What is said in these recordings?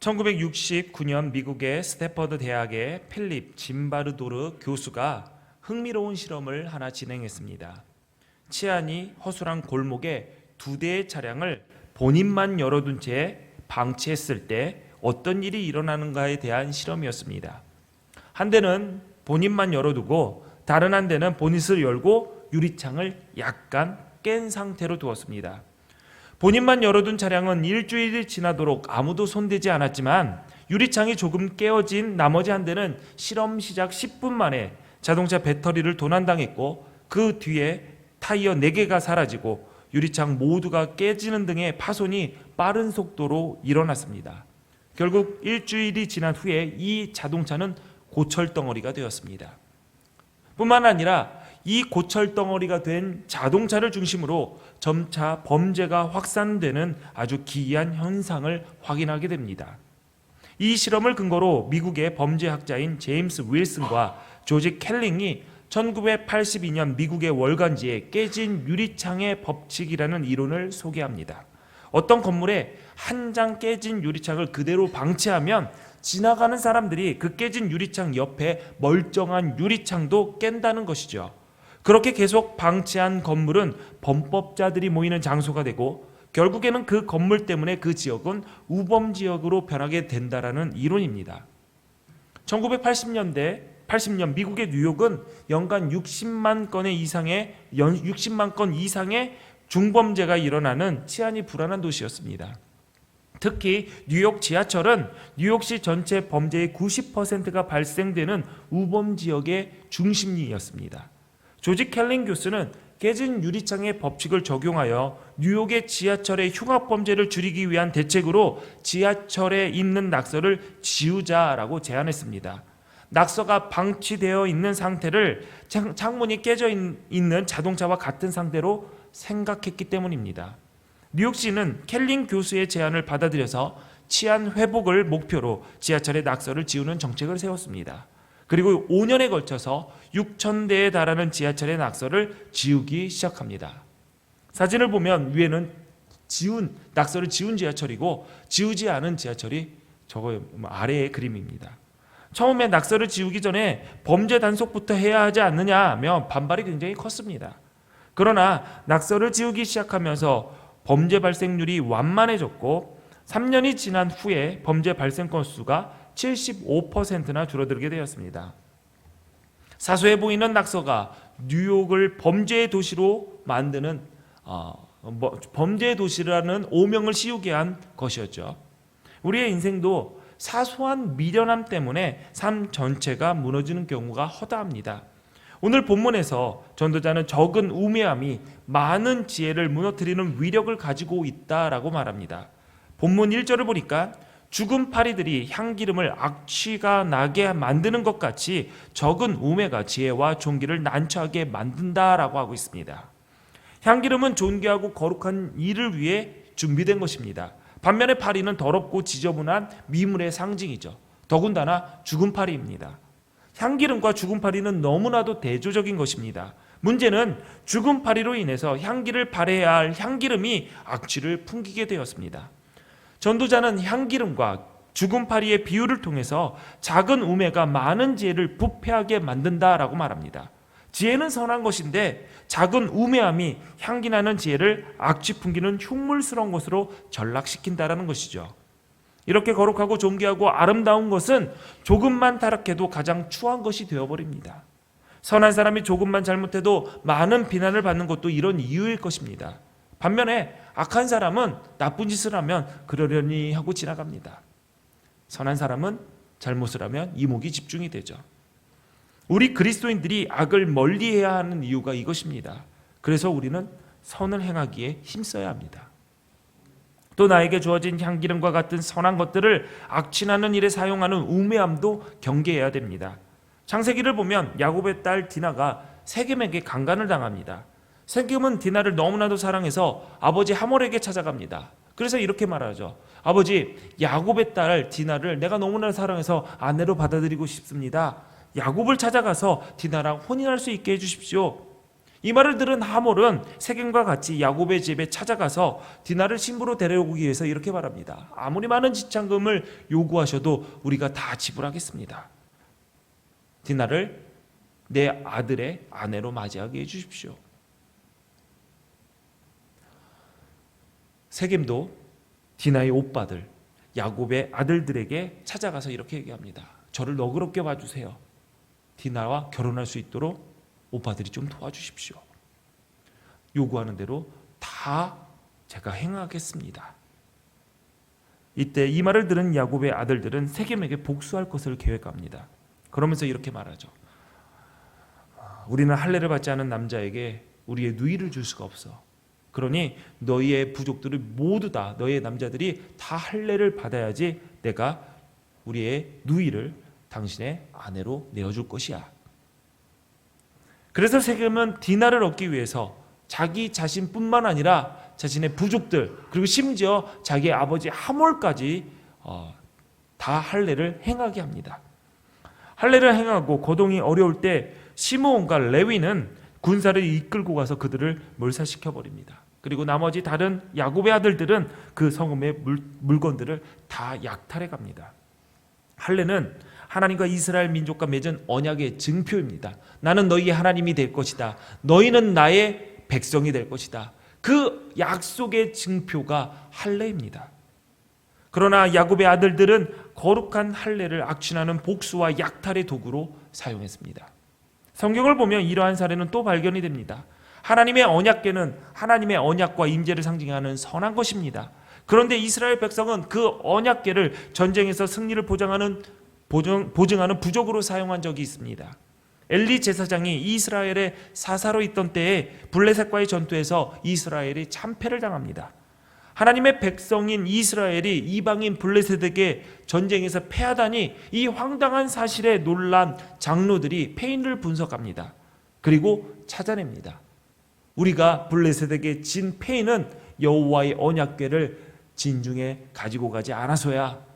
1969년 미국의 스탠퍼드 대학의 필립 짐바르도르 교수가 흥미로운 실험을 하나 진행했습니다. 치안이 허술한 골목에 두 대의 차량을 본인만 열어둔 채 방치했을 때 어떤 일이 일어나는가에 대한 실험이었습니다. 한 대는 본인만 열어두고 다른 한 대는 보닛을 열고 유리창을 약간 깬 상태로 두었습니다. 본인만 열어둔 차량은 일주일이 지나도록 아무도 손대지 않았지만 유리창이 조금 깨어진 나머지 한 대는 실험 시작 10분 만에 자동차 배터리를 도난당했고 그 뒤에 타이어 4개가 사라지고 유리창 모두가 깨지는 등의 파손이 빠른 속도로 일어났습니다. 결국 일주일이 지난 후에 이 자동차는 고철덩어리가 되었습니다. 뿐만 아니라 이 고철덩어리가 된 자동차를 중심으로 점차 범죄가 확산되는 아주 기이한 현상을 확인하게 됩니다. 이 실험을 근거로 미국의 범죄학자인 제임스 윌슨과 조지 켈링이 1982년 미국의 월간지에 깨진 유리창의 법칙이라는 이론을 소개합니다. 어떤 건물에 한 장 깨진 유리창을 그대로 방치하면 지나가는 사람들이 그 깨진 유리창 옆에 멀쩡한 유리창도 깬다는 것이죠. 그렇게 계속 방치한 건물은 범법자들이 모이는 장소가 되고 결국에는 그 건물 때문에 그 지역은 우범지역으로 변하게 된다라는 이론입니다. 80년 미국의 뉴욕은 연간 60만 건 이상의 중범죄가 일어나는 치안이 불안한 도시였습니다. 특히 뉴욕 지하철은 뉴욕시 전체 범죄의 90%가 발생되는 우범지역의 중심이었습니다. 조지 켈링 교수는 깨진 유리창의 법칙을 적용하여 뉴욕의 지하철의 흉악범죄를 줄이기 위한 대책으로 지하철에 있는 낙서를 지우자라고 제안했습니다. 낙서가 방치되어 있는 상태를 창문이 깨져 있는 자동차와 같은 상태로 생각했기 때문입니다. 뉴욕시는 켈링 교수의 제안을 받아들여서 치안 회복을 목표로 지하철의 낙서를 지우는 정책을 세웠습니다. 그리고 5년에 걸쳐서 6,000대에 달하는 지하철의 낙서를 지우기 시작합니다. 사진을 보면 위에는 낙서를 지운 지하철이고 지우지 않은 지하철이 저거 아래의 그림입니다. 처음에 낙서를 지우기 전에 범죄 단속부터 해야 하지 않느냐며 반발이 굉장히 컸습니다. 그러나 낙서를 지우기 시작하면서 범죄 발생률이 완만해졌고 3년이 지난 후에 범죄 발생 건수가 75%나 줄어들게 되었습니다. 사소해 보이는 낙서가 뉴욕을 범죄의 도시로 만드는 범죄의 도시라는 오명을 씌우게 한 것이었죠. 우리의 인생도 사소한 미련함 때문에 삶 전체가 무너지는 경우가 허다합니다. 오늘 본문에서 전도자는 적은 우매함이 많은 지혜를 무너뜨리는 위력을 가지고 있다라고 말합니다. 본문 1절을 보니까 죽은 파리들이 향기름을 악취가 나게 만드는 것 같이 적은 우매가 지혜와 존귀를 난처하게 만든다라고 하고 있습니다. 향기름은 존귀하고 거룩한 일을 위해 준비된 것입니다. 반면에 파리는 더럽고 지저분한 미물의 상징이죠. 더군다나 죽은 파리입니다. 향기름과 죽은 파리는 너무나도 대조적인 것입니다. 문제는 죽은 파리로 인해서 향기를 발해야 할 향기름이 악취를 풍기게 되었습니다. 전도자는 향기름과 죽은 파리의 비유를 통해서 작은 우매가 많은 지혜를 부패하게 만든다라고 말합니다. 지혜는 선한 것인데 작은 우매함이 향기나는 지혜를 악취 풍기는 흉물스러운 것으로 전락시킨다라는 것이죠. 이렇게 거룩하고 존귀하고 아름다운 것은 조금만 타락해도 가장 추한 것이 되어버립니다. 선한 사람이 조금만 잘못해도 많은 비난을 받는 것도 이런 이유일 것입니다. 반면에 악한 사람은 나쁜 짓을 하면 그러려니 하고 지나갑니다. 선한 사람은 잘못을 하면 이목이 집중이 되죠. 우리 그리스도인들이 악을 멀리해야 하는 이유가 이것입니다. 그래서 우리는 선을 행하기에 힘써야 합니다. 또 나에게 주어진 향기름과 같은 선한 것들을 악취나는 일에 사용하는 우매함도 경계해야 됩니다. 창세기를 보면 야곱의 딸 디나가 세겜에게 강간을 당합니다. 세겜은 디나를 너무나도 사랑해서 아버지 하몰에게 찾아갑니다. 그래서 이렇게 말하죠. 아버지, 야곱의 딸 디나를 내가 너무나 사랑해서 아내로 받아들이고 싶습니다. 야곱을 찾아가서 디나랑 혼인할 수 있게 해주십시오. 이 말을 들은 하몰은 세겜과 같이 야곱의 집에 찾아가서 디나를 신부로 데려오기 위해서 이렇게 말합니다. 아무리 많은 지참금을 요구하셔도 우리가 다 지불하겠습니다. 디나를 내 아들의 아내로 맞이하게 해주십시오. 세겜도 디나의 오빠들 야곱의 아들들에게 찾아가서 이렇게 얘기합니다. 저를 너그럽게 봐주세요. 디나와 결혼할 수 있도록 오빠들이 좀 도와주십시오. 요구하는 대로 다 제가 행하겠습니다. 이때 이 말을 들은 야곱의 아들들은 세겜에게 복수할 것을 계획합니다. 그러면서 이렇게 말하죠. 우리는 할례를 받지 않은 남자에게 우리의 누이를 줄 수가 없어. 그러니 너희의 부족들을 모두 다 너희의 남자들이 다 할례를 받아야지 내가 우리의 누이를 당신의 아내로 내어줄 것이야. 그래서 세겜은 디나를 얻기 위해서 자기 자신뿐만 아니라 자신의 부족들 그리고 심지어 자기의 아버지 하몰까지 다 할례를 행하게 합니다. 할례를 행하고 거동이 어려울 때 시므온과 레위는 군사를 이끌고 가서 그들을 몰살시켜 버립니다. 그리고 나머지 다른 야곱의 아들들은 그 성읍의 물건들을 다 약탈해 갑니다. 할례는 하나님과 이스라엘 민족과 맺은 언약의 증표입니다. 나는 너희의 하나님이 될 것이다. 너희는 나의 백성이 될 것이다. 그 약속의 증표가 할례입니다. 그러나 야곱의 아들들은 거룩한 할례를 악취나는 복수와 약탈의 도구로 사용했습니다. 성경을 보면 이러한 사례는 또 발견이 됩니다. 하나님의 언약궤는 하나님의 언약과 임재를 상징하는 선한 것입니다. 그런데 이스라엘 백성은 그 언약궤를 전쟁에서 승리를 보증하는 부적으로 사용한 적이 있습니다. 엘리 제사장이 이스라엘의 사사로 있던 때에 블레셋과의 전투에서 이스라엘이 참패를 당합니다. 하나님의 백성인 이스라엘이 이방인 블레셋에게 전쟁에서 패하다니 이 황당한 사실에 놀란 장로들이 패인을 분석합니다. 그리고 찾아냅니다. 우리가 블레셋에게 진 패인은 여호와의 언약궤를 진중에 가지고 가지 않아서야.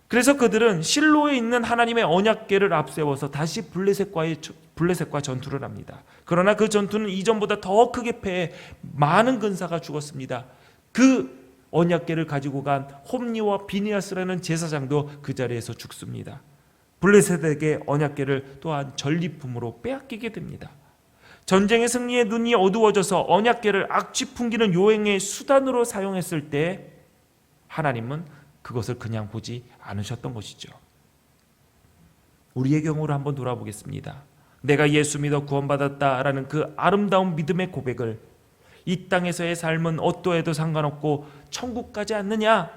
그래서 그들은 실로에 있는 하나님의 언약궤를 앞세워서 다시 블레셋과 전투를 합니다. 그러나 그 전투는 이전보다 더 크게 패해 많은 근사가 죽었습니다. 그 언약궤를 가지고 간 홈리와 비니아스라는 제사장도 그 자리에서 죽습니다. 블레셋에게 언약궤를 또한 전리품으로 빼앗기게 됩니다. 전쟁의 승리에 눈이 어두워져서 언약궤를 악취 풍기는 요행의 수단으로 사용했을 때 하나님은 그것을 그냥 보지 않으셨던 것이죠. 우리의 경우를 한번 돌아보겠습니다. 내가 예수 믿어 구원받았다라는 그 아름다운 믿음의 고백을 이 땅에서의 삶은 어떠해도 상관없고 천국 가지 않느냐?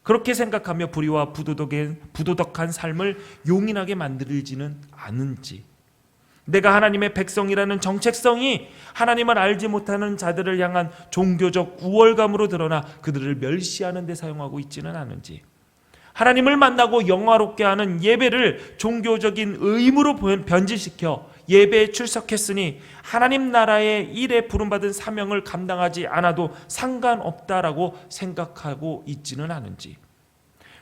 그렇게 생각하며 불의와 부도덕한 삶을 용인하게 만들지는 않은지, 내가 하나님의 백성이라는 정체성이 하나님을 알지 못하는 자들을 향한 종교적 우월감으로 드러나 그들을 멸시하는 데 사용하고 있지는 않은지, 하나님을 만나고 영화롭게 하는 예배를 종교적인 의무로 변질시켜 예배에 출석했으니 하나님 나라의 일에 부름받은 사명을 감당하지 않아도 상관없다라고 생각하고 있지는 않은지,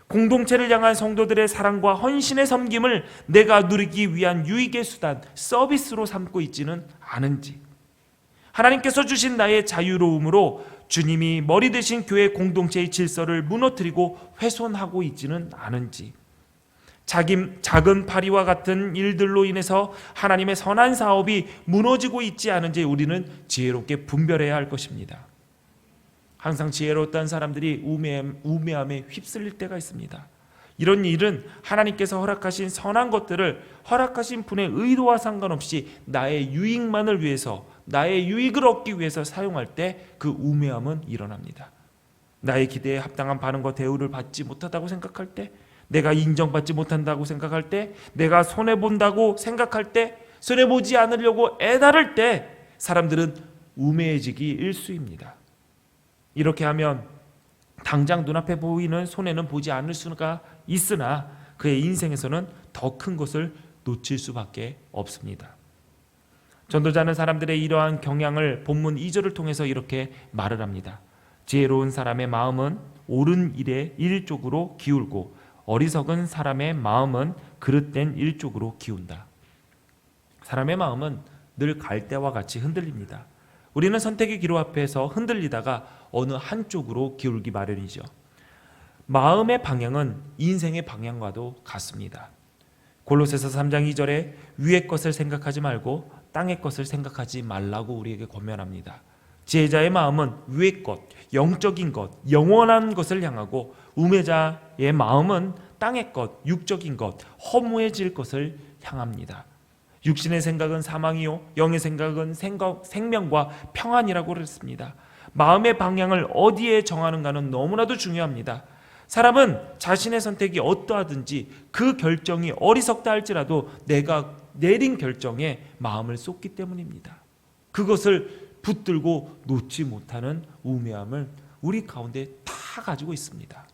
공동체를 향한 성도들의 사랑과 헌신의 섬김을 내가 누리기 위한 유익의 수단, 서비스로 삼고 있지는 않은지, 하나님께서 주신 나의 자유로움으로 주님이 머리 되신 교회 공동체의 질서를 무너뜨리고 훼손하고 있지는 않은지, 작은 파리와 같은 일들로 인해서 하나님의 선한 사업이 무너지고 있지 않은지 우리는 지혜롭게 분별해야 할 것입니다. 항상 지혜로웠던 사람들이 우매함에 휩쓸릴 때가 있습니다. 이런 일은 하나님께서 허락하신 선한 것들을 허락하신 분의 의도와 상관없이 나의 유익만을 위해서, 나의 유익을 얻기 위해서 사용할 때 그 우매함은 일어납니다. 나의 기대에 합당한 반응과 대우를 받지 못하다고 생각할 때, 내가 인정받지 못한다고 생각할 때, 내가 손해본다고 생각할 때, 손해보지 않으려고 애다를 때 사람들은 우매해지기 일쑤입니다. 이렇게 하면 당장 눈앞에 보이는 손해는 보지 않을 수가 있으나 그의 인생에서는 더 큰 것을 놓칠 수밖에 없습니다. 전도자는 사람들의 이러한 경향을 본문 2절을 통해서 이렇게 말을 합니다. 지혜로운 사람의 마음은 옳은 일의 일 쪽으로 기울고 어리석은 사람의 마음은 그릇된 일 쪽으로 기운다. 사람의 마음은 늘 갈대와 같이 흔들립니다. 우리는 선택의 기로 앞에서 흔들리다가 어느 한쪽으로 기울기 마련이죠. 마음의 방향은 인생의 방향과도 같습니다. 골로새서 3장 2절에 위의 것을 생각하지 말고 땅의 것을 생각하지 말라고 우리에게 권면합니다. 지혜자의 마음은 위의 것, 영적인 것, 영원한 것을 향하고 우매자의 마음은 땅의 것, 육적인 것, 허무해질 것을 향합니다. 육신의 생각은 사망이요 영의 생각은 생명과 평안이라고 그랬습니다. 마음의 방향을 어디에 정하는가는 너무나도 중요합니다. 사람은 자신의 선택이 어떠하든지 그 결정이 어리석다 할지라도 내가 내린 결정에 마음을 쏟기 때문입니다. 그것을 붙들고 놓지 못하는 우매함을 우리 가운데 다 가지고 있습니다.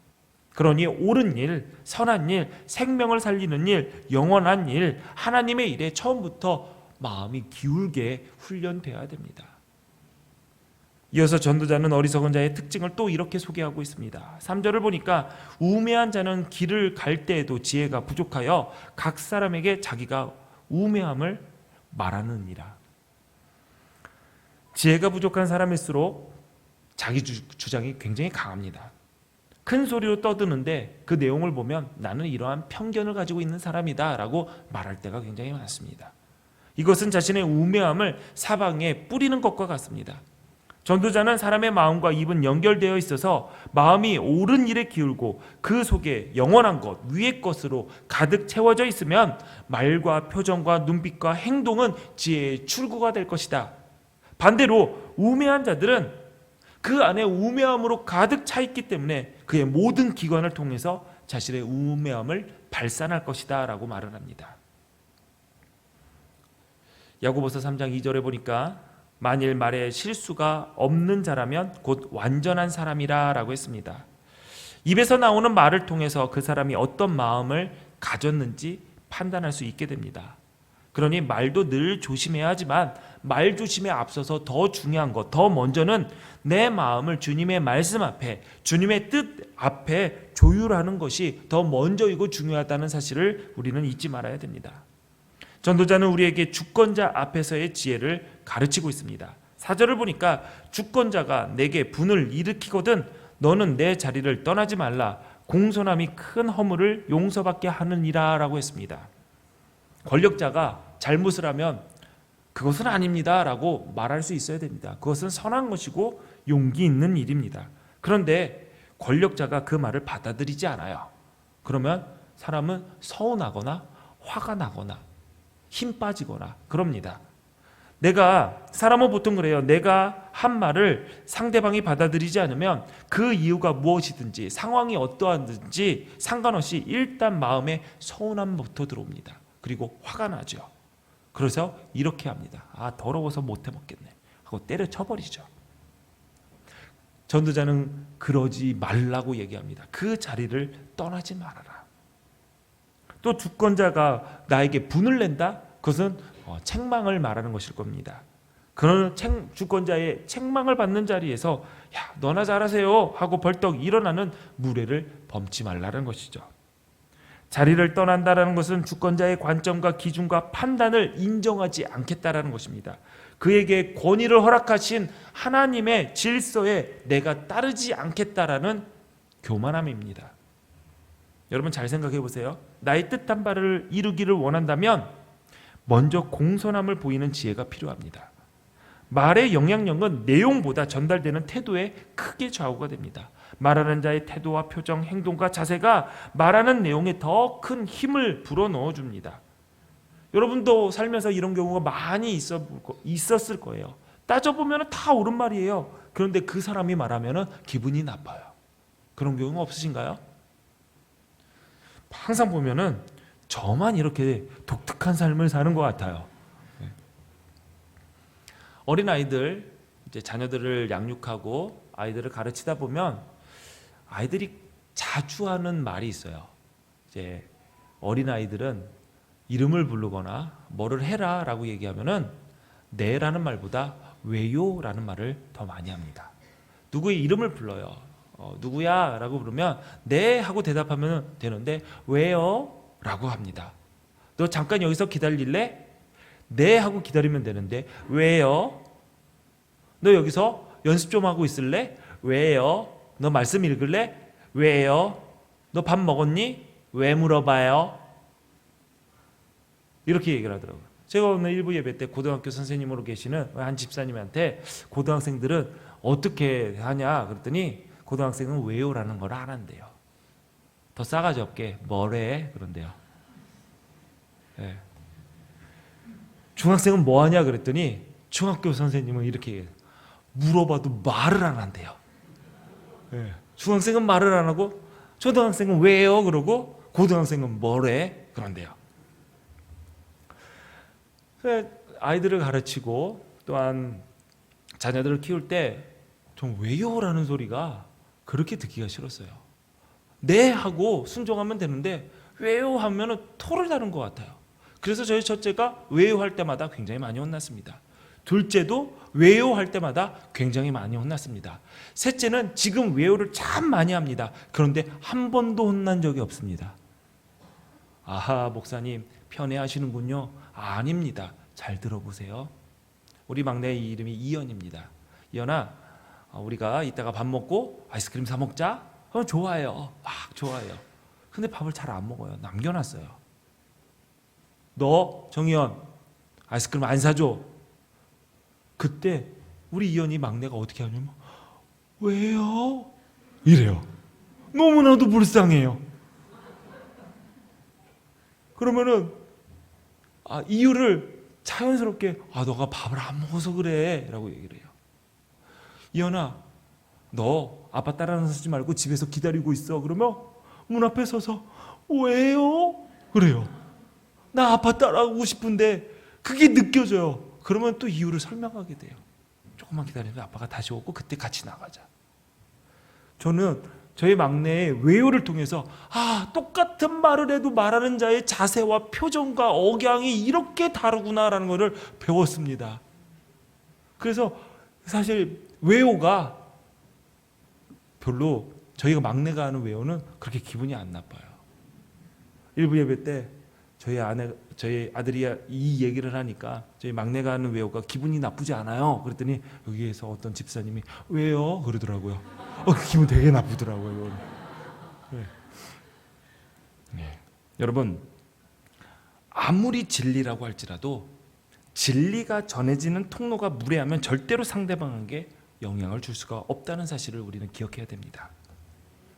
그러니 옳은 일, 선한 일, 생명을 살리는 일, 영원한 일, 하나님의 일에 처음부터 마음이 기울게 훈련되어야 됩니다. 이어서 전도자는 어리석은 자의 특징을 또 이렇게 소개하고 있습니다. 3절을 보니까 우매한 자는 길을 갈 때에도 지혜가 부족하여 각 사람에게 자기가 우매함을 말하느니라. 지혜가 부족한 사람일수록 자기 주장이 굉장히 강합니다. 큰 소리로 떠드는데 그 내용을 보면 나는 이러한 편견을 가지고 있는 사람이다 라고 말할 때가 굉장히 많습니다. 이것은 자신의 우매함을 사방에 뿌리는 것과 같습니다. 전도자는 사람의 마음과 입은 연결되어 있어서 마음이 옳은 일에 기울고 그 속에 영원한 것, 위의 것으로 가득 채워져 있으면 말과 표정과 눈빛과 행동은 지혜의 출구가 될 것이다. 반대로 우매한 자들은 그 안에 우매함으로 가득 차 있기 때문에 그의 모든 기관을 통해서 자신의 우매함을 발산할 것이다 라고 말을 합니다. 야고보서 3장 2절에 보니까 만일 말에 실수가 없는 자라면 곧 완전한 사람이라 라고 했습니다. 입에서 나오는 말을 통해서 그 사람이 어떤 마음을 가졌는지 판단할 수 있게 됩니다. 그러니 말도 늘 조심해야 하지만 말 조심에 앞서서 더 중요한 것, 더 먼저는 내 마음을 주님의 말씀 앞에, 주님의 뜻 앞에 조율하는 것이 더 먼저이고 중요하다는 사실을 우리는 잊지 말아야 됩니다. 전도자는 우리에게 주권자 앞에서의 지혜를 가르치고 있습니다. 4절을 보니까 주권자가 내게 분을 일으키거든 너는 내 자리를 떠나지 말라. 공손함이 큰 허물을 용서받게 하느니라 라고 했습니다. 권력자가 잘못을 하면 그것은 아닙니다 라고 말할 수 있어야 됩니다. 그것은 선한 것이고 용기 있는 일입니다. 그런데 권력자가 그 말을 받아들이지 않아요. 그러면 사람은 서운하거나 화가 나거나 힘 빠지거나 그럽니다. 사람은 보통 그래요. 내가 한 말을 상대방이 받아들이지 않으면 그 이유가 무엇이든지 상황이 어떠하든지 상관없이 일단 마음에 서운함부터 들어옵니다. 그리고 화가 나죠. 그래서 이렇게 합니다. 더러워서 못해 먹겠네 하고 때려쳐버리죠. 전도자는 그러지 말라고 얘기합니다. 그 자리를 떠나지 말아라. 또 주권자가 나에게 분을 낸다? 그것은 책망을 말하는 것일 겁니다. 그런 주권자의 책망을 받는 자리에서 너나 잘하세요 하고 벌떡 일어나는 무례를 범치 말라는 것이죠. 자리를 떠난다는 것은 주권자의 관점과 기준과 판단을 인정하지 않겠다라는 것입니다. 그에게 권위를 허락하신 하나님의 질서에 내가 따르지 않겠다라는 교만함입니다. 여러분 잘 생각해 보세요. 나의 뜻한 바를 이루기를 원한다면 먼저 공손함을 보이는 지혜가 필요합니다. 말의 영향력은 내용보다 전달되는 태도에 크게 좌우가 됩니다. 말하는 자의 태도와 표정, 행동과 자세가 말하는 내용에 더 큰 힘을 불어넣어 줍니다. 여러분도 살면서 이런 경우가 많이 있었을 거예요. 따져보면 다 옳은 말이에요. 그런데 그 사람이 말하면 기분이 나빠요. 그런 경우 없으신가요? 항상 보면은 저만 이렇게 독특한 삶을 사는 것 같아요. 어린아이들, 이제 자녀들을 양육하고 아이들을 가르치다 보면 아이들이 자주 하는 말이 있어요. 이제 어린아이들은 이름을 부르거나 뭐를 해라 라고 얘기하면은 네라는 말보다 왜요? 라는 말을 더 많이 합니다. 누구의 이름을 불러요. 누구야? 라고 부르면 네 하고 대답하면 되는데 왜요? 라고 합니다. 너 잠깐 여기서 기다릴래? 네 하고 기다리면 되는데 왜요? 너 여기서 연습 좀 하고 있을래? 왜요? 너 말씀 읽을래? 왜요? 너 밥 먹었니? 왜 물어봐요? 이렇게 얘기를 하더라고요. 제가 오늘 일부 예배 때 고등학교 선생님으로 계시는 한 집사님한테 고등학생들은 어떻게 하냐 그랬더니 고등학생은 왜요라는 걸 안 한대요. 더 싸가지 없게 뭐래 그런데요. 네. 중학생은 뭐 하냐 그랬더니 중학교 선생님은 이렇게 얘기해요. 물어봐도 말을 안 한대요. 네. 중학생은 말을 안 하고 초등학생은 왜요 그러고 고등학생은 뭐래 그런데요. 아이들을 가르치고 또한 자녀들을 키울 때 좀 왜요라는 소리가 그렇게 듣기가 싫었어요. 네 하고 순종하면 되는데 왜요 하면은 토를 다는 것 같아요. 그래서 저희 첫째가 왜요 할 때마다 굉장히 많이 혼났습니다. 둘째도 왜요 할 때마다 굉장히 많이 혼났습니다. 셋째는 지금 왜요를 참 많이 합니다. 그런데 한 번도 혼난 적이 없습니다. 아하, 목사님 편애하시는군요. 아닙니다. 잘 들어보세요. 우리 막내의 이름이 이연입니다. 이연아, 우리가 이따가 밥 먹고 아이스크림 사 먹자. 좋아요. 막 좋아요. 근데 밥을 잘 안 먹어요. 남겨놨어요. 너 정이연 아이스크림 안 사줘. 그때 우리 이연이 막내가 어떻게 하냐면 왜요? 이래요. 너무나도 불쌍해요. 그러면은 이유를 자연스럽게 너가 밥을 안 먹어서 그래 라고 얘기를 해요. 이연아, 너 아빠 따라서지 말고 집에서 기다리고 있어. 그러면 문 앞에 서서 왜요? 그래요. 나 아빠 따라가고 싶은데 그게 느껴져요. 그러면 또 이유를 설명하게 돼요. 조금만 기다리면 아빠가 다시 오고 그때 같이 나가자. 저는 저희 막내의 외요를 통해서 똑같은 말을 해도 말하는 자의 자세와 표정과 억양이 이렇게 다르구나라는 것을 배웠습니다. 그래서 사실 외요가 별로 저희가 막내가 하는 외요는 그렇게 기분이 안 나빠요. 일부 예배 때 저희 아들이 이 얘기를 하니까 저희 막내가 하는 외요가 기분이 나쁘지 않아요. 그랬더니 여기에서 어떤 집사님이 왜요? 그러더라고요. 기분 되게 나쁘더라고요. 네. 여러분, 아무리 진리라고 할지라도 진리가 전해지는 통로가 무례하면 절대로 상대방에게 영향을 줄 수가 없다는 사실을 우리는 기억해야 됩니다.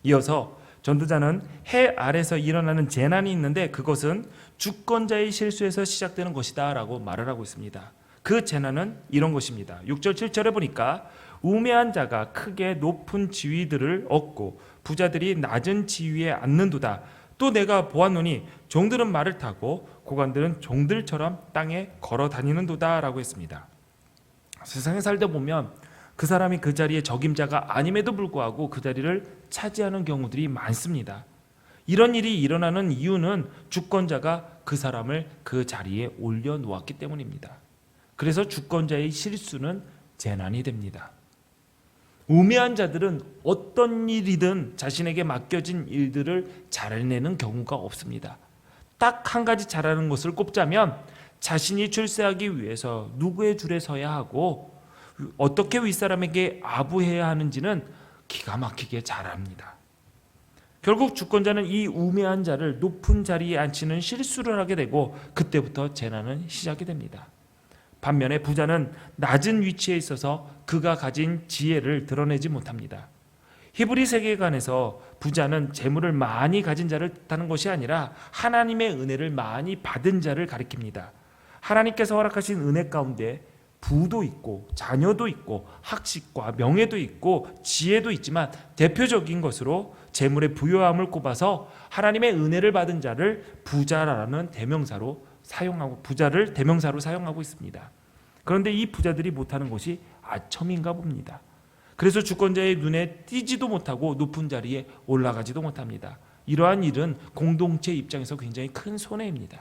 이어서 전도자는 해 아래서 일어나는 재난이 있는데 그것은 주권자의 실수에서 시작되는 것이다 라고 말을 하고 있습니다. 그 재난은 이런 것입니다. 6절 7절에 보니까 우매한 자가 크게 높은 지위들을 얻고 부자들이 낮은 지위에 앉는도다. 또 내가 보았노니 종들은 말을 타고 고관들은 종들처럼 땅에 걸어 다니는도다 라고 했습니다. 세상에 살다 보면 그 사람이 그 자리에 적임자가 아님에도 불구하고 그 자리를 차지하는 경우들이 많습니다. 이런 일이 일어나는 이유는 주권자가 그 사람을 그 자리에 올려놓았기 때문입니다. 그래서 주권자의 실수는 재난이 됩니다. 우매한 자들은 어떤 일이든 자신에게 맡겨진 일들을 잘해내는 경우가 없습니다. 딱 한 가지 잘하는 것을 꼽자면 자신이 출세하기 위해서 누구의 줄에 서야 하고 어떻게 윗사람에게 아부해야 하는지는 기가 막히게 잘합니다. 결국 주권자는 이 우매한 자를 높은 자리에 앉히는 실수를 하게 되고 그때부터 재난은 시작이 됩니다. 반면에 부자는 낮은 위치에 있어서 그가 가진 지혜를 드러내지 못합니다. 히브리 세계관에서 부자는 재물을 많이 가진 자를 뜻하는 것이 아니라 하나님의 은혜를 많이 받은 자를 가리킵니다. 하나님께서 허락하신 은혜 가운데 부도 있고 자녀도 있고 학식과 명예도 있고 지혜도 있지만 대표적인 것으로 재물의 부요함을 꼽아서 하나님의 은혜를 받은 자를 부자라는 부자를 대명사로 사용하고 있습니다. 그런데 이 부자들이 못하는 것이 아첨인가 봅니다. 그래서 주권자의 눈에 띄지도 못하고 높은 자리에 올라가지도 못합니다. 이러한 일은 공동체 입장에서 굉장히 큰 손해입니다.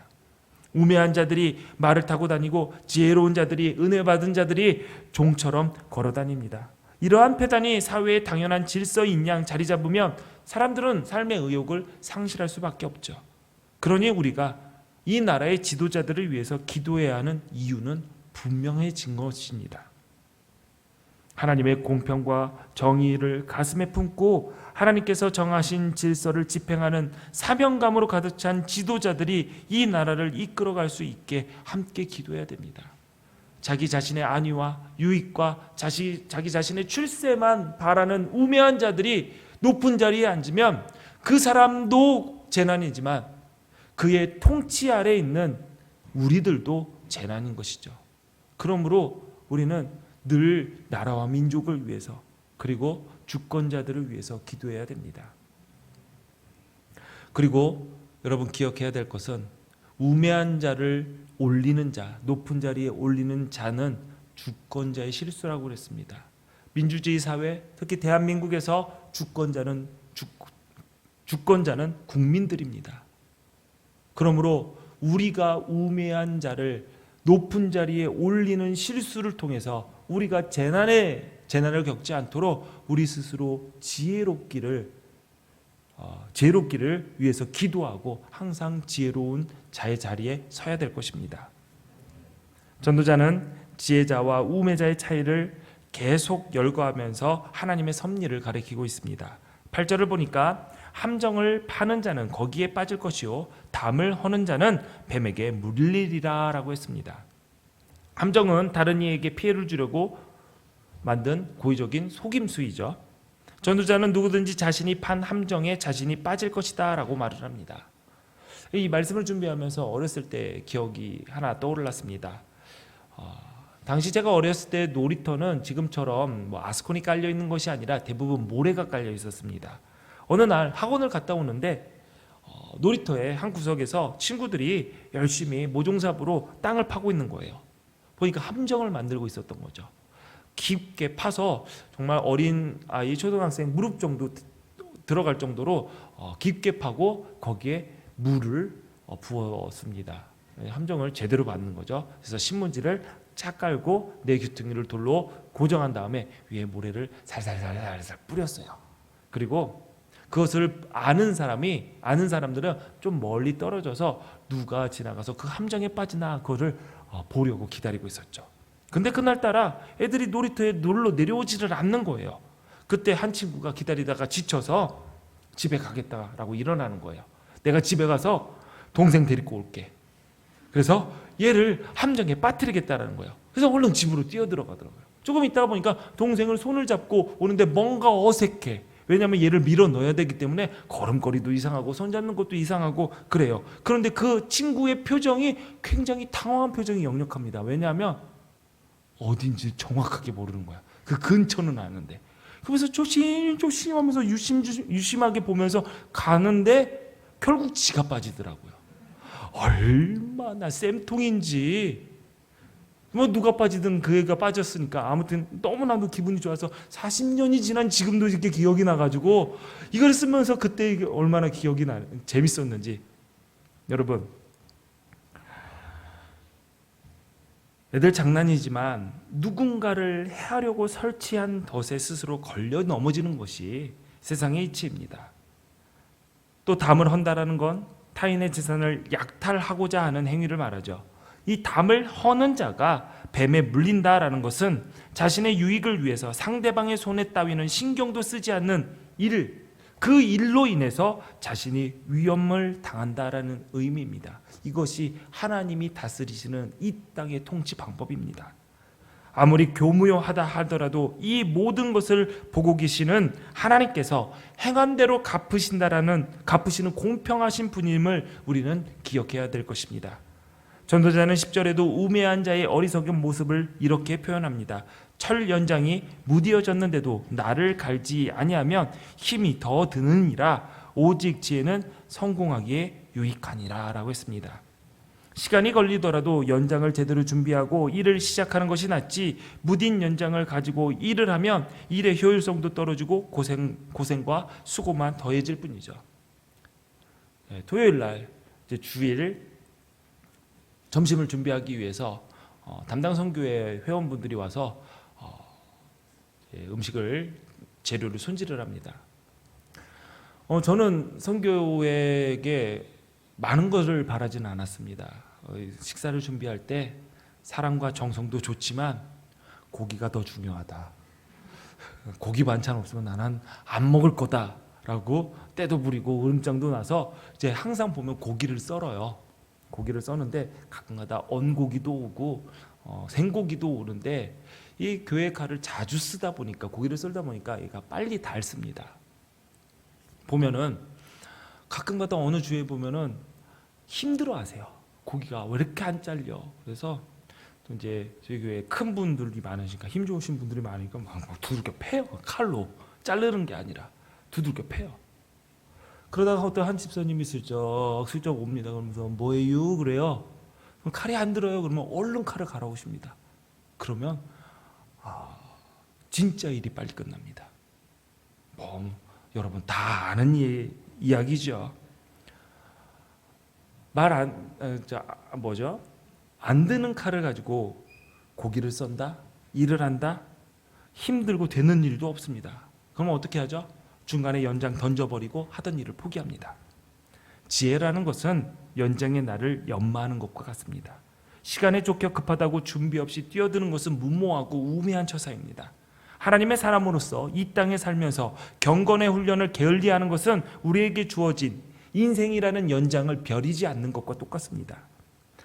우매한 자들이 말을 타고 다니고 지혜로운 자들이 은혜 받은 자들이 종처럼 걸어 다닙니다. 이러한 폐단이 사회의 당연한 질서인 양 자리 잡으면 사람들은 삶의 의욕을 상실할 수밖에 없죠. 그러니 우리가 이 나라의 지도자들을 위해서 기도해야 하는 이유는 분명해진 것입니다. 하나님의 공평과 정의를 가슴에 품고 하나님께서 정하신 질서를 집행하는 사명감으로 가득 찬 지도자들이 이 나라를 이끌어갈 수 있게 함께 기도해야 됩니다. 자기 자신의 안위와 유익과 자기 자신의 출세만 바라는 우매한 자들이 높은 자리에 앉으면 그 사람도 재난이지만 그의 통치 아래에 있는 우리들도 재난인 것이죠. 그러므로 우리는 늘 나라와 민족을 위해서 그리고 주권자들을 위해서 기도해야 됩니다. 그리고 여러분 기억해야 될 것은 우매한 자를 올리는 자, 높은 자리에 올리는 자는 주권자의 실수라고 그랬습니다. 민주주의 사회, 특히 대한민국에서 주권자는 국민들입니다. 그러므로 우리가 우매한 자를 높은 자리에 올리는 실수를 통해서 우리가 재난을 겪지 않도록 우리 스스로 지혜롭기를 위해서 기도하고 항상 지혜로운 자의 자리에 서야 될 것입니다. 전도자는 지혜자와 우매자의 차이를 계속 열거하면서 하나님의 섭리를 가리키고 있습니다. 8절을 보니까 함정을 파는 자는 거기에 빠질 것이요 담을 허는 자는 뱀에게 물리리라 라고 했습니다. 함정은 다른 이에게 피해를 주려고 만든 고의적인 속임수이죠. 전도자는 누구든지 자신이 판 함정에 자신이 빠질 것이다 라고 말을 합니다. 이 말씀을 준비하면서 어렸을 때 기억이 하나 떠올랐습니다. 당시 제가 어렸을 때 놀이터는 지금처럼 아스콘이 깔려 있는 것이 아니라 대부분 모래가 깔려 있었습니다. 어느 날 학원을 갔다 오는데 놀이터의 한 구석에서 친구들이 열심히 모종삽으로 땅을 파고 있는 거예요. 보니까 함정을 만들고 있었던 거죠. 깊게 파서 정말 어린 아이 초등학생 무릎 정도 들어갈 정도로 깊게 파고 거기에 물을 부었습니다. 함정을 제대로 만든 거죠. 그래서 신문지를 착 깔고 내 귀퉁이를 돌로 고정한 다음에 위에 모래를 살살살살 뿌렸어요. 그리고 그것을 아는 사람들은 좀 멀리 떨어져서 누가 지나가서 그 함정에 빠지나 그거를 보려고 기다리고 있었죠. 근데 그날따라 애들이 놀이터에 놀러 내려오지를 않는 거예요. 그때 한 친구가 기다리다가 지쳐서 집에 가겠다라고 일어나는 거예요. 내가 집에 가서 동생 데리고 올게. 그래서 얘를 함정에 빠뜨리겠다라는 거예요. 그래서 얼른 집으로 뛰어들어가더라고요. 조금 있다가 보니까 동생을 손을 잡고 오는데 뭔가 어색해. 왜냐하면 얘를 밀어 넣어야 되기 때문에 걸음걸이도 이상하고 손잡는 것도 이상하고 그래요. 그런데 그 친구의 표정이 굉장히 당황한 표정이 역력합니다. 왜냐하면 어딘지 정확하게 모르는 거야. 그 근처는 아는데. 그래서 조심 하면서 유심하게 보면서 가는데 결국 지가 빠지더라고요. 얼마나 쌤통인지. 누가 빠지든 그 애가 빠졌으니까 아무튼 너무나도 기분이 좋아서 40년이 지난 지금도 이렇게 기억이 나가지고 이걸 쓰면서 그때 얼마나 재밌었는지. 여러분, 애들 장난이지만 누군가를 해하려고 설치한 덫에 스스로 걸려 넘어지는 것이 세상의 이치입니다. 또 담을 헌다라는 건 타인의 재산을 약탈하고자 하는 행위를 말하죠. 이 담을 허는 자가 뱀에 물린다라는 것은 자신의 유익을 위해서 상대방의 손에 따위는 신경도 쓰지 않는 그 일로 인해서 자신이 위험을 당한다라는 의미입니다. 이것이 하나님이 다스리시는 이 땅의 통치 방법입니다. 아무리 교무요하다 하더라도 이 모든 것을 보고 계시는 하나님께서 행한 대로 갚으시는 공평하신 분임을 우리는 기억해야 될 것입니다. 전도자는 10절에도 우매한 자의 어리석은 모습을 이렇게 표현합니다. 철 연장이 무디어졌는데도 나를 갈지 아니하면 힘이 더 드느니라. 오직 지혜는 성공하기에 유익하니라 라고 했습니다. 시간이 걸리더라도 연장을 제대로 준비하고 일을 시작하는 것이 낫지 무딘 연장을 가지고 일을 하면 일의 효율성도 떨어지고 고생과 수고만 더해질 뿐이죠. 토요일 날 이제 주일 점심을 준비하기 위해서 담당 선교회 회원분들이 와서 재료를 손질을 합니다. 저는 선교회에게 많은 것을 바라지는 않았습니다. 식사를 준비할 때 사랑과 정성도 좋지만 고기가 더 중요하다. 고기 반찬 없으면 나는 안 먹을 거다라고 때도 부리고 으름장도 나서 이제 항상 보면 고기를 썰어요. 고기를 써는데 가끔가다 언고기도 오고 생고기도 오는데 이 교회 칼을 자주 쓰다 보니까 고기를 썰다 보니까 얘가 빨리 닳습니다. 보면은 가끔가다 어느 주에 보면은 힘들어하세요. 고기가 왜 이렇게 안 잘려? 그래서 또 이제 저희 교회 큰 분들이 많으니까 힘 좋으신 분들이 많으니까 막 두들겨 패요. 칼로 자르는 게 아니라 두들겨 패요. 그러다가 어떤 한 집사님이 슬쩍 옵니다. 그러면서 뭐예요? 그래요. 그럼 칼이 안 들어요. 그러면 얼른 칼을 갈아오십니다. 그러면 진짜 일이 빨리 끝납니다. 여러분 다 아는 이야기죠. 안 드는 칼을 가지고 고기를 썬다? 일을 한다? 힘들고 되는 일도 없습니다. 그러면 어떻게 하죠? 중간에 연장 던져버리고 하던 일을 포기합니다. 지혜라는 것은 연장의 날을 연마하는 것과 같습니다. 시간에 쫓겨 급하다고 준비 없이 뛰어드는 것은 무모하고 우매한 처사입니다. 하나님의 사람으로서 이 땅에 살면서 경건의 훈련을 게을리하는 것은 우리에게 주어진 인생이라는 연장을 벼리지 않는 것과 똑같습니다.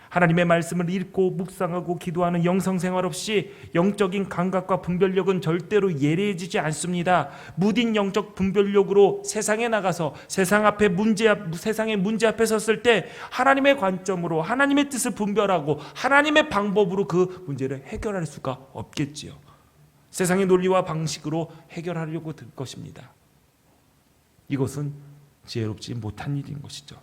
하나님의 말씀을 읽고 묵상하고 기도하는 영성생활 없이 영적인 감각과 분별력은 절대로 예리해지지 않습니다. 무딘 영적 분별력으로 세상에 나가서 세상의 문제 앞에 섰을 때 하나님의 관점으로 하나님의 뜻을 분별하고 하나님의 방법으로 그 문제를 해결할 수가 없겠지요. 세상의 논리와 방식으로 해결하려고 들 것입니다. 이것은 지혜롭지 못한 일인 것이죠.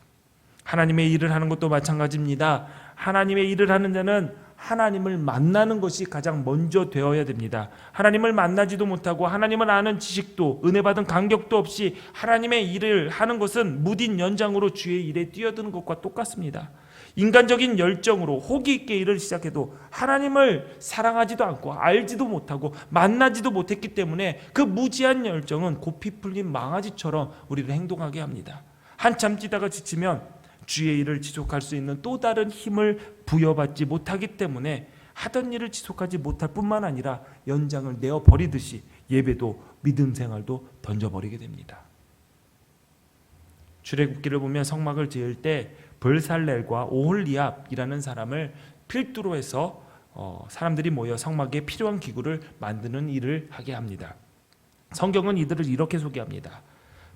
하나님의 일을 하는 것도 마찬가지입니다. 하나님의 일을 하는 자는 하나님을 만나는 것이 가장 먼저 되어야 됩니다. 하나님을 만나지도 못하고 하나님을 아는 지식도 은혜받은 간격도 없이 하나님의 일을 하는 것은 무딘 연장으로 주의 일에 뛰어드는 것과 똑같습니다. 인간적인 열정으로 호기 있게 일을 시작해도 하나님을 사랑하지도 않고 알지도 못하고 만나지도 못했기 때문에 그 무지한 열정은 고피 풀린 망아지처럼 우리를 행동하게 합니다. 한참 뛰다가 지치면 주의 일을 지속할 수 있는 또 다른 힘을 부여받지 못하기 때문에 하던 일을 지속하지 못할 뿐만 아니라 연장을 내어버리듯이 예배도 믿음 생활도 던져버리게 됩니다. 출애굽기를 보면 성막을 지을 때 벌살렐과 오홀리압이라는 사람을 필두로 해서 사람들이 모여 성막에 필요한 기구를 만드는 일을 하게 합니다. 성경은 이들을 이렇게 소개합니다.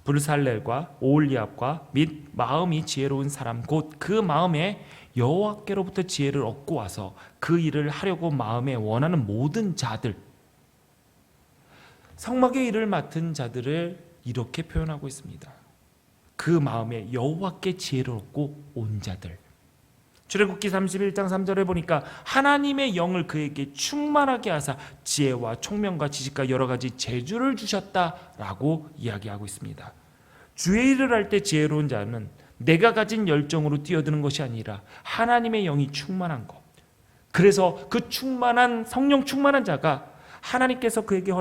불살렐과 오홀리압과 및 마음이 지혜로운 사람 곧 그 마음에 여호와께로부터 지혜를 얻고 와서 그 일을 하려고 마음에 원하는 모든 자들, 성막의 일을 맡은 자들을 이렇게 표현하고 있습니다. 그 마음에 여호와께 지혜를 얻고 온 자들. 출애굽기 31장 3절에 보니까 하나님의 영을 그에게 충만하게 하사 지혜와 총명과 지식과 여러 가지 재주를 주셨다라고 이야기하고 있습니다. 주의 일을 할 때 지혜로운 자는 내가 가진 열정으로 뛰어드는 것이 아니라 하나님의 영이 충만한 것. 그래서 그 충만한 성령 충만한 자가 하나님께서 그에게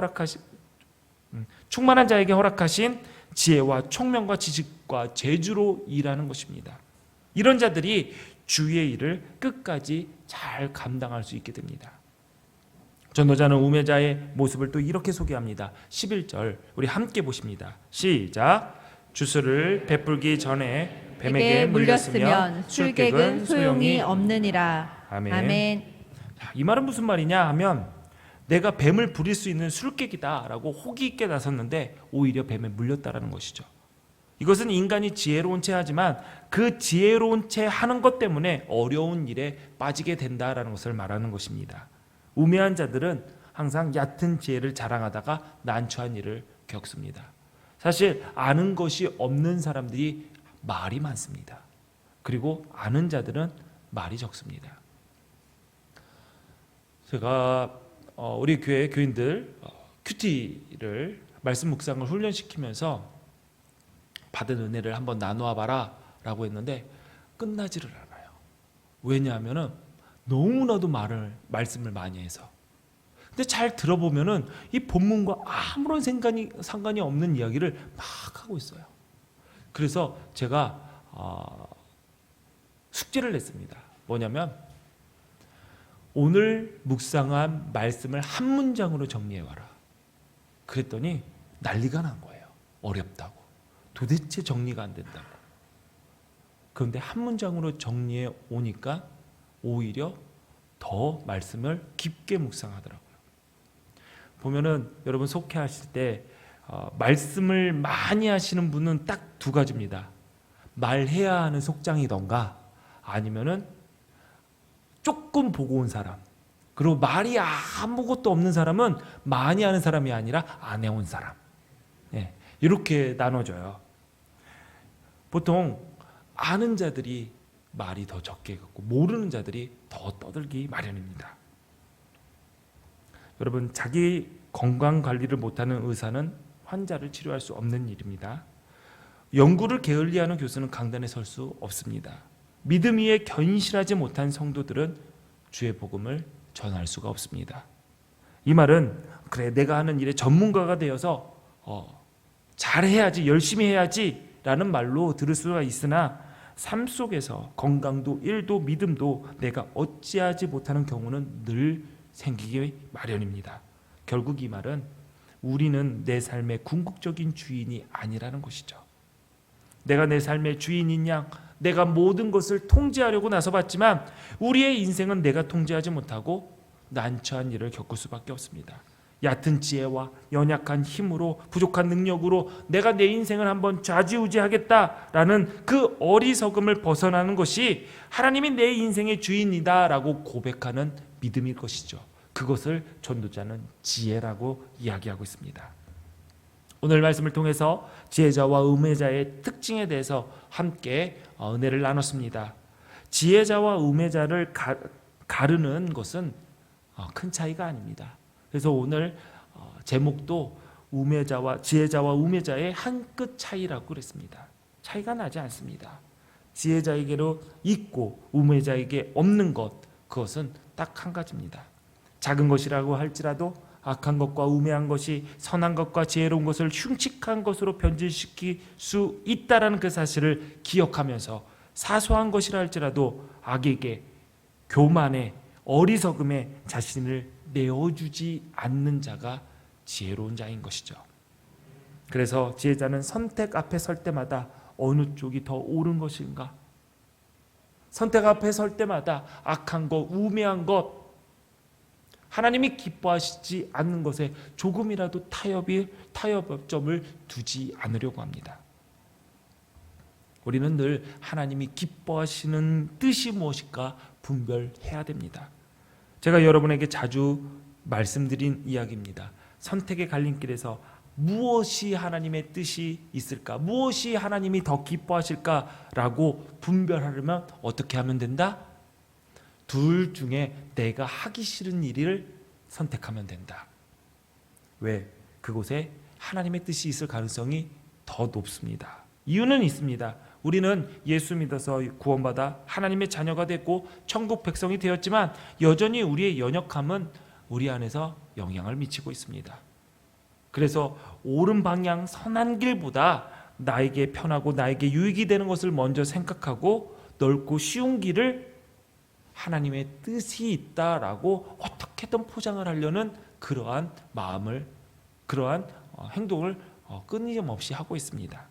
충만한 자에게 허락하신 지혜와 총명과 지식과 재주로 일하는 것입니다. 이런 자들이 주의 일을 끝까지 잘 감당할 수 있게 됩니다. 전도자는 우매자의 모습을 또 이렇게 소개합니다. 11절 우리 함께 보십니다. 시작. 주술을 베풀기 전에 뱀에게 물렸으면 술객은 소용이 없느니라. 아멘. 아멘. 이 말은 무슨 말이냐 하면 내가 뱀을 부릴 수 있는 술객이다라고 호기 있게 나섰는데 오히려 뱀에 물렸다라는 것이죠. 이것은 인간이 지혜로운 채 하지만 그 지혜로운 채 하는 것 때문에 어려운 일에 빠지게 된다라는 것을 말하는 것입니다. 우매한 자들은 항상 얕은 지혜를 자랑하다가 난처한 일을 겪습니다. 사실 아는 것이 없는 사람들이 말이 많습니다. 그리고 아는 자들은 말이 적습니다. 제가 우리 교회 교인들 큐티를 말씀 묵상을 훈련시키면서 받은 은혜를 한번 나누어 봐라 라고 했는데 끝나지를 않아요. 왜냐하면 너무나도 말씀을 많이 해서. 근데 잘 들어보면은 이 본문과 아무런 상관이 없는 이야기를 막 하고 있어요. 그래서 제가 숙제를 냈습니다. 뭐냐면 오늘 묵상한 말씀을 한 문장으로 정리해와라. 그랬더니 난리가 난 거예요. 어렵다고. 도대체 정리가 안 된다고. 그런데 한 문장으로 정리해 오니까 오히려 더 말씀을 깊게 묵상하더라고요. 보면은 여러분 속회하실 때 말씀을 많이 하시는 분은 딱 두 가지입니다. 말해야 하는 속장이던가 아니면은 조금 보고 온 사람, 그리고 말이 아무것도 없는 사람은 많이 하는 사람이 아니라 안 해온 사람. 네, 이렇게 나눠져요. 보통 아는 자들이 말이 더 적게 갖고 모르는 자들이 더 떠들기 마련입니다. 여러분, 자기 건강 관리를 못하는 의사는 환자를 치료할 수 없는 일입니다. 연구를 게을리하는 교수는 강단에 설 수 없습니다. 믿음 위에 견실하지 못한 성도들은 주의 복음을 전할 수가 없습니다. 이 말은 그래 내가 하는 일에 전문가가 되어서 잘해야지, 열심히 해야지 라는 말로 들을 수가 있으나 삶 속에서 건강도 일도 믿음도 내가 어찌하지 못하는 경우는 늘 생기기 마련입니다. 결국 이 말은 우리는 내 삶의 궁극적인 주인이 아니라는 것이죠. 내가 내 삶의 주인인 양 내가 모든 것을 통제하려고 나서봤지만 우리의 인생은 내가 통제하지 못하고 난처한 일을 겪을 수밖에 없습니다. 얕은 지혜와 연약한 힘으로 부족한 능력으로 내가 내 인생을 한번 좌지우지하겠다라는 그 어리석음을 벗어나는 것이 하나님이 내 인생의 주인이다라고 고백하는 믿음일 것이죠. 그것을 전도자는 지혜라고 이야기하고 있습니다. 오늘 말씀을 통해서 지혜자와 우매자의 특징에 대해서 함께 은혜를 나눴습니다. 지혜자와 우매자를 가르는 것은 큰 차이가 아닙니다. 그래서 오늘 제목도 지혜자와 우매자의 한 끗 차이라고 그랬습니다. 차이가 나지 않습니다. 지혜자에게로 있고 우매자에게 없는 것, 그것은 딱 한 가지입니다. 작은 것이라고 할지라도 악한 것과 우매한 것이 선한 것과 지혜로운 것을 흉측한 것으로 변질시킬 수 있다라는 그 사실을 기억하면서 사소한 것이라 할지라도 악에게 교만에 어리석음에 자신을 내어주지 않는 자가 지혜로운 자인 것이죠. 그래서 지혜자는 선택 앞에 설 때마다 어느 쪽이 더 옳은 것인가, 선택 앞에 설 때마다 악한 것, 우매한 것, 하나님이 기뻐하시지 않는 것에 조금이라도 타협점을 두지 않으려고 합니다. 우리는 늘 하나님이 기뻐하시는 뜻이 무엇일까 분별해야 됩니다. 제가 여러분에게 자주 말씀드린 이야기입니다. 선택의 갈림길에서 무엇이 하나님의 뜻이 있을까? 무엇이 하나님이 더 기뻐하실까라고 분별하려면 어떻게 하면 된다? 둘 중에 내가 하기 싫은 일을 선택하면 된다. 왜? 그곳에 하나님의 뜻이 있을 가능성이 더 높습니다. 이유는 있습니다. 우리는 예수 믿어서 구원받아 하나님의 자녀가 됐고 천국 백성이 되었지만 여전히 우리의 연약함은 우리 안에서 영향을 미치고 있습니다. 그래서 옳은 방향, 선한 길보다 나에게 편하고 나에게 유익이 되는 것을 먼저 생각하고 넓고 쉬운 길을 하나님의 뜻이 있다라고 어떻게든 포장을 하려는 그러한 마음을, 그러한 행동을 끊임없이 하고 있습니다.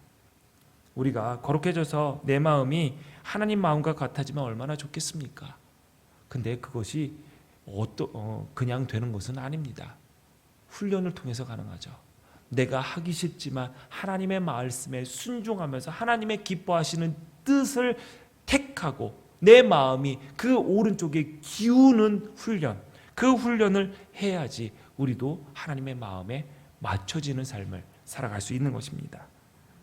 우리가 거룩해져서 내 마음이 하나님 마음과 같아지면 얼마나 좋겠습니까? 근데 그것이 그냥 되는 것은 아닙니다. 훈련을 통해서 가능하죠. 내가 하기 싫지만 하나님의 말씀에 순종하면서 하나님의 기뻐하시는 뜻을 택하고 내 마음이 그 오른쪽에 기우는 훈련, 그 훈련을 해야지 우리도 하나님의 마음에 맞춰지는 삶을 살아갈 수 있는 것입니다.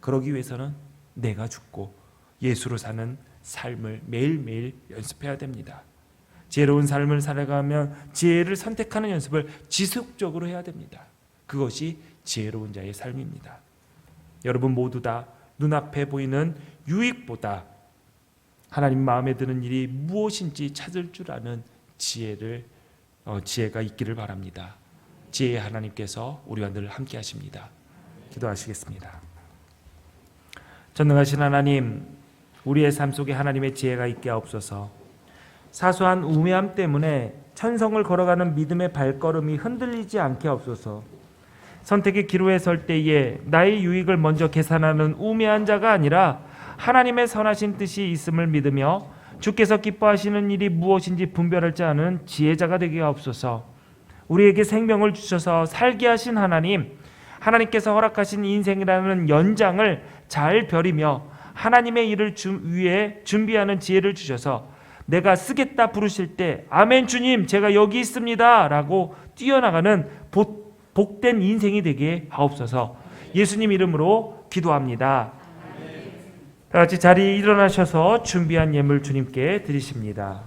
그러기 위해서는 내가 죽고 예수로 사는 삶을 매일매일 연습해야 됩니다. 지혜로운 삶을 살아가면 지혜를 선택하는 연습을 지속적으로 해야 됩니다. 그것이 지혜로운 자의 삶입니다. 여러분 모두 다 눈앞에 보이는 유익보다 하나님 마음에 드는 일이 무엇인지 찾을 줄 아는 지혜가 있기를 바랍니다. 지혜의 하나님께서 우리와 늘 함께 하십니다. 기도하시겠습니다. 전능하신 하나님, 우리의 삶 속에 하나님의 지혜가 있게 하옵소서. 사소한 우매함 때문에 천성을 걸어가는 믿음의 발걸음이 흔들리지 않게 하옵소서. 선택의 기로에 설 때에 나의 유익을 먼저 계산하는 우매한 자가 아니라 하나님의 선하신 뜻이 있음을 믿으며 주께서 기뻐하시는 일이 무엇인지 분별할 줄 아는 지혜자가 되게 하옵소서. 우리에게 생명을 주셔서 살게 하신 하나님께서 허락하신 인생이라는 연장을 잘 벼리며 하나님의 일을 위해 준비하는 지혜를 주셔서 내가 쓰겠다 부르실 때 아멘 주님 제가 여기 있습니다 라고 뛰어나가는 복된 인생이 되게 하옵소서. 예수님 이름으로 기도합니다. 다 같이 자리에 일어나셔서 준비한 예물 주님께 드리십니다.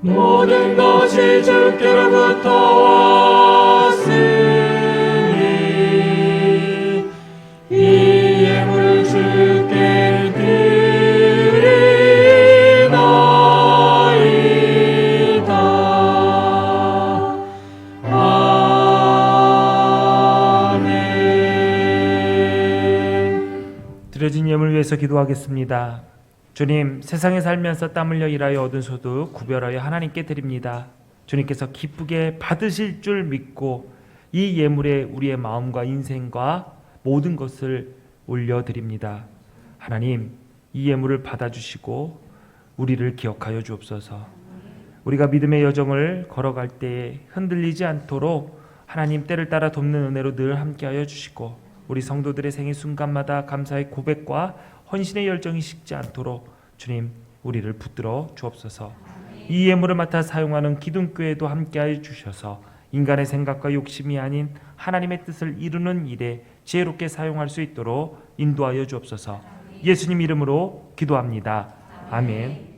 모든 것이 주께로부터 왔으니 이 예물을 주께 드리나이다. 아멘. 드려진 예물 위해서 기도하겠습니다. 주님, 세상에 살면서 땀 흘려 일하여 얻은 소득 구별하여 하나님께 드립니다. 주님께서 기쁘게 받으실 줄 믿고 이 예물에 우리의 마음과 인생과 모든 것을 올려드립니다. 하나님, 이 예물을 받아주시고 우리를 기억하여 주옵소서. 우리가 믿음의 여정을 걸어갈 때에 흔들리지 않도록 하나님 때를 따라 돕는 은혜로 늘 함께하여 주시고 우리 성도들의 생애 순간마다 감사의 고백과 헌신의 열정이 식지 않도록 주님 우리를 붙들어 주옵소서. 이 예물을 맡아 사용하는 기둥교회도 함께하여 주셔서 인간의 생각과 욕심이 아닌 하나님의 뜻을 이루는 일에 지혜롭게 사용할 수 있도록 인도하여 주옵소서. 예수님 이름으로 기도합니다. 아멘.